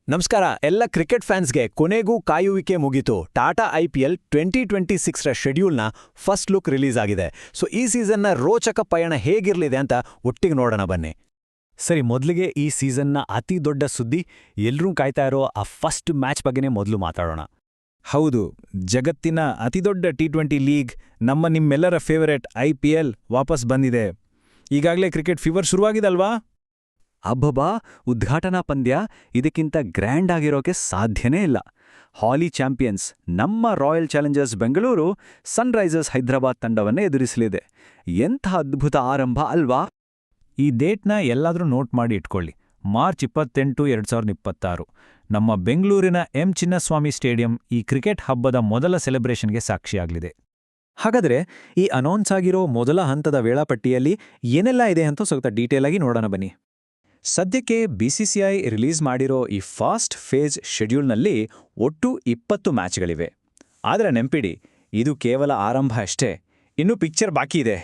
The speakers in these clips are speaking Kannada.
ನಮಸ್ಕಾರ ಎಲ್ಲ ಕ್ರಿಕೆಟ್ ಫ್ಯಾನ್ಸ್ಗೆ ಕೊನೆಗೂ ಕಾಯುವಿಕೆ ಮುಗಿತು. ಟಾಟಾ IPL 2026ರ ಶೆಡ್ಯೂಲ್ನ ಫಸ್ಟ್ ಲುಕ್ ರಿಲೀಸ್ ಆಗಿದೆ. ಸೊ ಈ ಸೀಸನ್ನ ರೋಚಕ ಪಯಣ ಹೇಗಿರಲಿದೆ ಅಂತ ಒಟ್ಟಿಗೆ ನೋಡೋಣ ಬನ್ನಿ. ಸರಿ, ಮೊದಲಿಗೆ ಈ ಸೀಸನ್ನ ಅತಿ ದೊಡ್ಡ ಸುದ್ದಿ, ಎಲ್ಲರೂ ಕಾಯ್ತಾ ಇರೋ ಆ ಫಸ್ಟ್ ಮ್ಯಾಚ್ ಬಗ್ಗೆನೇ ಮೊದಲು ಮಾತಾಡೋಣ. ಹೌದು, ಜಗತ್ತಿನ ಅತಿದೊಡ್ಡ T20 ಲೀಗ್, ನಿಮ್ಮೆಲ್ಲರ ಫೇವರೇಟ್ IPL ವಾಪಸ್ ಬಂದಿದೆ. ಈಗಾಗಲೇ ಕ್ರಿಕೆಟ್ ಫೀವರ್ ಶುರುವಾಗಿದಲ್ವಾ? ಅಬ್ಬಬ್ಬಾ, ಉದ್ಘಾಟನಾ ಪಂದ್ಯ ಇದಕ್ಕಿಂತ ಗ್ರ್ಯಾಂಡ್ ಆಗಿರೋಕೆ ಸಾಧ್ಯನೇ ಇಲ್ಲ. ಹಾಲಿ ಚಾಂಪಿಯನ್ಸ್ ನಮ್ಮ Royal Challengers Bengaluru Sunrisers Hyderabad ತಂಡವನ್ನೇ ಎದುರಿಸಲಿದೆ. ಎಂಥ ಅದ್ಭುತ ಆರಂಭ ಅಲ್ವಾ? ಈ ಡೇಟ್ನ ಎಲ್ಲಾದರೂ ನೋಟ್ ಮಾಡಿ ಇಟ್ಕೊಳ್ಳಿ. ಮಾರ್ಚ್ 28, 2026 ನಮ್ಮ ಬೆಂಗಳೂರಿನ ಚಿನ್ನಸ್ವಾಮಿ ಸ್ಟೇಡಿಯಂ ಈ ಕ್ರಿಕೆಟ್ ಹಬ್ಬದ ಮೊದಲ ಸೆಲೆಬ್ರೇಷನ್ಗೆ ಸಾಕ್ಷಿಯಾಗಲಿದೆ. ಹಾಗಾದ್ರೆ ಈ ಅನೌನ್ಸ್ ಆಗಿರೋ ಮೊದಲ ಹಂತದ ವೇಳಾಪಟ್ಟಿಯಲ್ಲಿ ಏನೆಲ್ಲ ಇದೆ ಅಂತ ಸ್ವಲ್ಪ ಡೀಟೇಲ್ ಆಗಿ ನೋಡೋಣ ಬನ್ನಿ. ಸದ್ಯಕ್ಕೆ BCCI ರಿಲೀಸ್ ಮಾಡಿರೋ ಈ ಫಾಸ್ಟ್ ಫೇಜ್ ಶೆಡ್ಯೂಲ್ನಲ್ಲಿ ಒಟ್ಟು 20 ಮ್ಯಾಚ್ಗಳಿವೆ. ಆದರೆ ನೆನ್ಪಿಡಿ, ಇದು ಕೇವಲ ಆರಂಭ ಅಷ್ಟೇ, ಇನ್ನೂ ಪಿಕ್ಚರ್ ಬಾಕಿ ಇದೆ.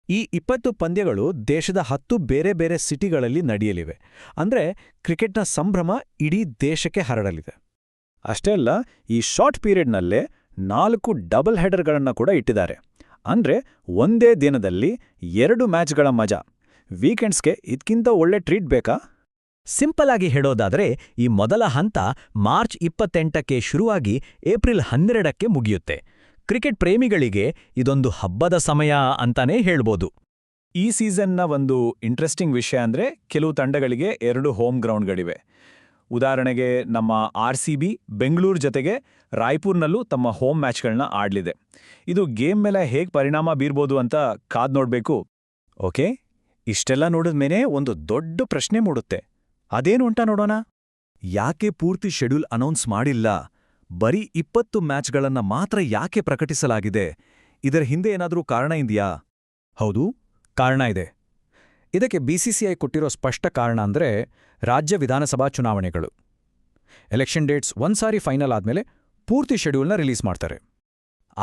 ಈ 20 ಪಂದ್ಯಗಳು ದೇಶದ 10 ಬೇರೆ ಬೇರೆ ಸಿಟಿಗಳಲ್ಲಿ ನಡೆಯಲಿವೆ. ಅಂದ್ರೆ ಕ್ರಿಕೆಟ್ನ ಸಂಭ್ರಮ ಇಡೀ ದೇಶಕ್ಕೆ ಹರಡಲಿದೆ. ಅಷ್ಟೇ ಅಲ್ಲ, ಈ ಶಾರ್ಟ್ ಪೀರಿಯಡ್ನಲ್ಲೇ 4 ಡಬಲ್ ಹೆಡರ್ಗಳನ್ನು ಕೂಡ ಇಟ್ಟಿದ್ದಾರೆ. ಅಂದ್ರೆ ಒಂದೇ ದಿನದಲ್ಲಿ 2 ಮ್ಯಾಚ್ಗಳ ಮಜಾ. ವೀಕೆಂಡ್ಸ್ಗೆ ಇದಕ್ಕಿಂತ ಒಳ್ಳೆ ಟ್ರೀಟ್ ಬೇಕಾ? ಸಿಂಪಲ್ ಆಗಿ ಹೇಳೋದಾದರೆ ಈ ಮೊದಲ ಹಂತ ಮಾರ್ಚ್ 28ಕ್ಕೆ ಶುರುವಾಗಿ ಏಪ್ರಿಲ್ 12ಕ್ಕೆ ಮುಗಿಯುತ್ತೆ. ಕ್ರಿಕೆಟ್ ಪ್ರೇಮಿಗಳಿಗೆ ಇದೊಂದು ಹಬ್ಬದ ಸಮಯ ಅಂತಾನೇ ಹೇಳ್ಬೋದು. ಈ ಸೀಸನ್ನ ಒಂದು ಇಂಟ್ರೆಸ್ಟಿಂಗ್ ವಿಷಯ ಅಂದ್ರೆ ಕೆಲವು ತಂಡಗಳಿಗೆ 2 ಹೋಮ್ ಗ್ರೌಂಡ್ಗಳಿವೆ. ಉದಾಹರಣೆಗೆ ನಮ್ಮ RCB ಬೆಂಗಳೂರು ಜೊತೆಗೆ ರಾಯ್ಪುರ್ನಲ್ಲೂ ತಮ್ಮ ಹೋಮ್ ಮ್ಯಾಚ್ಗಳನ್ನ ಆಡ್ಲಿದೆ. ಇದು ಗೇಮ್ ಮೇಲೆ ಹೇಗೆ ಪರಿಣಾಮ ಬೀರ್ಬೋದು ಅಂತ ಕಾದ್ ನೋಡ್ಬೇಕು. ಓಕೆ, ಇಷ್ಟೆಲ್ಲ ನೋಡಿದ್ಮೇಲೆ ಒಂದು ದೊಡ್ಡ ಪ್ರಶ್ನೆ ಮೂಡುತ್ತೆ. ಅದೇನು ಅಂತ ನೋಡೋಣ. ಯಾಕೆ ಪೂರ್ತಿ ಶೆಡ್ಯೂಲ್ ಅನೌನ್ಸ್ ಮಾಡಿಲ್ಲ? ಬರೀ 20 ಮ್ಯಾಚ್ಗಳನ್ನ ಮಾತ್ರ ಯಾಕೆ ಪ್ರಕಟಿಸಲಾಗಿದೆ? ಇದರ ಹಿಂದೆ ಏನಾದರೂ ಕಾರಣ ಇದೆಯಾ? ಹೌದು, ಕಾರಣ ಇದೆ. ಇದಕ್ಕೆ BCCI ಕೊಟ್ಟಿರೋ ಸ್ಪಷ್ಟ ಕಾರಣ ಅಂದ್ರೆ ರಾಜ್ಯ ವಿಧಾನಸಭಾ ಚುನಾವಣೆಗಳು. ಎಲೆಕ್ಷನ್ ಡೇಟ್ಸ್ ಒಂದ್ಸಾರಿ ಫೈನಲ್ ಆದ್ಮೇಲೆ ಪೂರ್ತಿ ಶೆಡ್ಯೂಲ್ನ ರಿಲೀಸ್ ಮಾಡ್ತಾರೆ.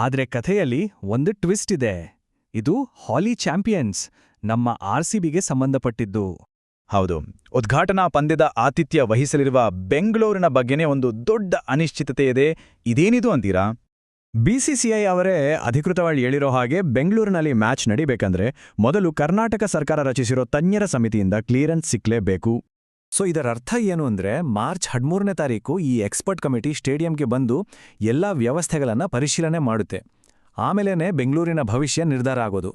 ಆದ್ರೆ ಕಥೆಯಲ್ಲಿ ಒಂದು ಟ್ವಿಸ್ಟ್ ಇದೆ. ಇದು ಹಾಲಿ ಚಾಂಪಿಯನ್ಸ್ ನಮ್ಮ RCBಗೆ ಸಂಬಂಧಪಟ್ಟಿದ್ದು. ಹೌದು, ಉದ್ಘಾಟನಾ ಪಂದ್ಯದ ಆತಿಥ್ಯ ವಹಿಸಲಿರುವ ಬೆಂಗಳೂರಿನ ಬಗ್ಗೆನೇ ಒಂದು ದೊಡ್ಡ ಅನಿಶ್ಚಿತತೆ ಇದೆ. ಇದೇನಿದು ಅಂತೀರಾ? BCCI ಅವರೇ ಅಧಿಕೃತವಾಗಿ ಹೇಳಿರೋ ಹಾಗೆ ಬೆಂಗಳೂರಿನಲ್ಲಿ ಮ್ಯಾಚ್ ನಡಿಬೇಕಂದ್ರೆ ಮೊದಲು ಕರ್ನಾಟಕ ಸರ್ಕಾರ ರಚಿಸಿರೋ ತಜ್ಞರ ಸಮಿತಿಯಿಂದ ಕ್ಲಿಯರೆನ್ಸ್ ಸಿಕ್ಲೇಬೇಕು. ಸೊ ಇದರ ಅರ್ಥ ಏನು ಅಂದ್ರೆ ಮಾರ್ಚ್ 13ನೇ ತಾರೀಕು ಈ ಎಕ್ಸ್ಪರ್ಟ್ ಕಮಿಟಿ ಸ್ಟೇಡಿಯಂಗೆ ಬಂದು ಎಲ್ಲಾ ವ್ಯವಸ್ಥೆಗಳನ್ನ ಪರಿಶೀಲನೆ ಮಾಡುತ್ತೆ. ಆಮೇಲೇನೆ ಬೆಂಗಳೂರಿನ ಭವಿಷ್ಯ ನಿರ್ಧಾರ ಆಗೋದು.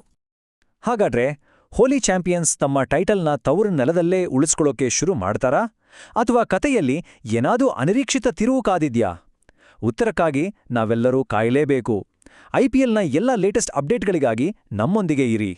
ಹಾಗಾದ್ರೆ ಹೋಲಿ ಚಾಂಪಿಯನ್ಸ್ ತಮ್ಮ ಟೈಟಲ್ನ ತವರು ನೆಲದಲ್ಲೇ ಉಳಿಸ್ಕೊಳ್ಳೋಕೆ ಶುರು ಮಾಡ್ತಾರಾ? ಅಥವಾ ಕತೆಯಲ್ಲಿ ಏನಾದರೂ ಅನಿರೀಕ್ಷಿತ ತಿರುವು ಕಾದಿದ್ಯಾ? ಉತ್ತರಕ್ಕಾಗಿ ನಾವೆಲ್ಲರೂ ಕಾಯಲೇಬೇಕು. IPLನ ಎಲ್ಲ ಲೇಟೆಸ್ಟ್ ಅಪ್ಡೇಟ್ಗಳಿಗಾಗಿ ನಮ್ಮೊಂದಿಗೆ ಇರಿ.